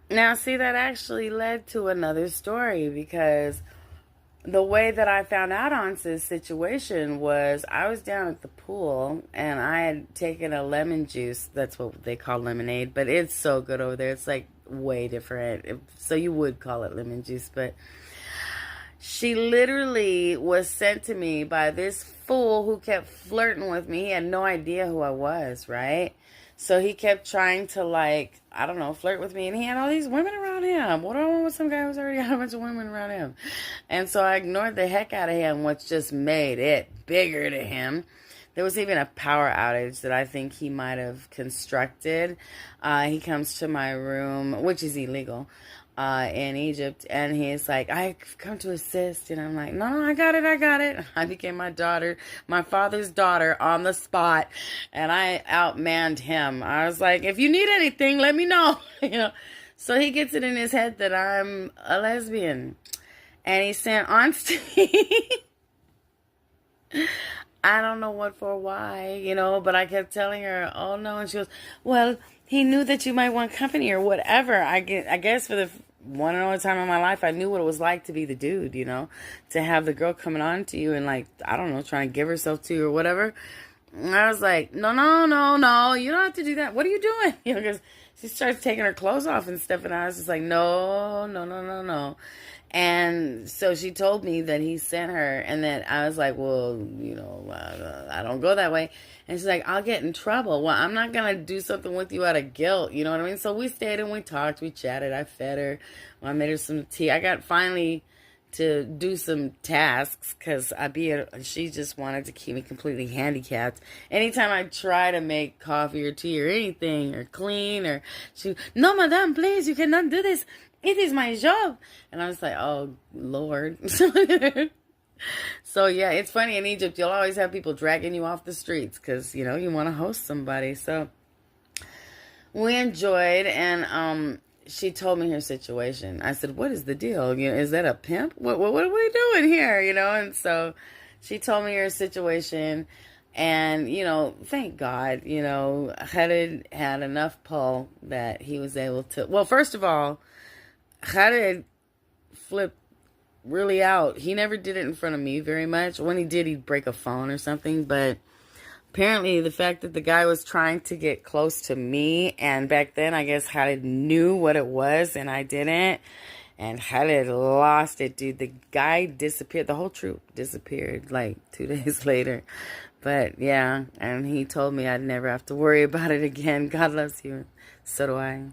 Now, see, that actually led to another story because the way that I found out on this situation was I was down at the pool and I had taken a lemon juice. That's what they call lemonade, but it's so good over there. It's like way different. So you would call it lemon juice, but she literally was sent to me by this fool who kept flirting with me. He had no idea who I was, right? So he kept trying to, like, I don't know, flirt with me. And he had all these women around him. What do I want with some guy who's already got a bunch of women around him? And so I ignored the heck out of him, which just made it bigger to him. There was even a power outage that I think he might have constructed. He comes to my room, which is illegal, in Egypt, and he's like, "I've come to assist," and I'm like, "No, no, I got it, I got it." I became my father's daughter on the spot, and I outmanned him. I was like, "If you need anything, let me know," you know. So he gets it in his head that I'm a lesbian, and he sent Aunce to me. I don't know what for, why, but I kept telling her, "Oh no," and she goes, "Well, he knew that you might want company or whatever." I guess for the one and only time in my life, I knew what it was like to be the dude, to have the girl coming on to you and, like, I don't know, trying to give herself to you or whatever. And I was like, "No, no, no, no, you don't have to do that. What are you doing?" Because she starts taking her clothes off and stuff, and I was just like, "No, no, no, no, no." And so she told me that he sent her, and then I was like, "Well, I don't go that way." And she's like, "I'll get in trouble." Well, I'm not going to do something with you out of guilt, you know what I mean? So we stayed and we talked, we chatted, I fed her, I made her some tea. I got finally to do some tasks because she just wanted to keep me completely handicapped. Anytime I try to make coffee or tea or anything or clean "No, madame, please, you cannot do this. It is my job." And I was like, "Oh, Lord." So, yeah, it's funny in Egypt, you'll always have people dragging you off the streets because, you want to host somebody. So we enjoyed, and she told me her situation. I said, "What is the deal? Is that a pimp? What are we doing here?" And so she told me her situation, and thank God, Khaled had enough pull that he was able to. Well, first of all, Khaled flipped really out. He never did it in front of me very much. When he did, he'd break a phone or something, but apparently the fact that the guy was trying to get close to me, and back then I guess Khaled knew what it was and I didn't, and Khaled lost it, dude. The guy disappeared. The whole troop disappeared like 2 days later. But yeah, and he told me I'd never have to worry about it again. God loves you. So do I.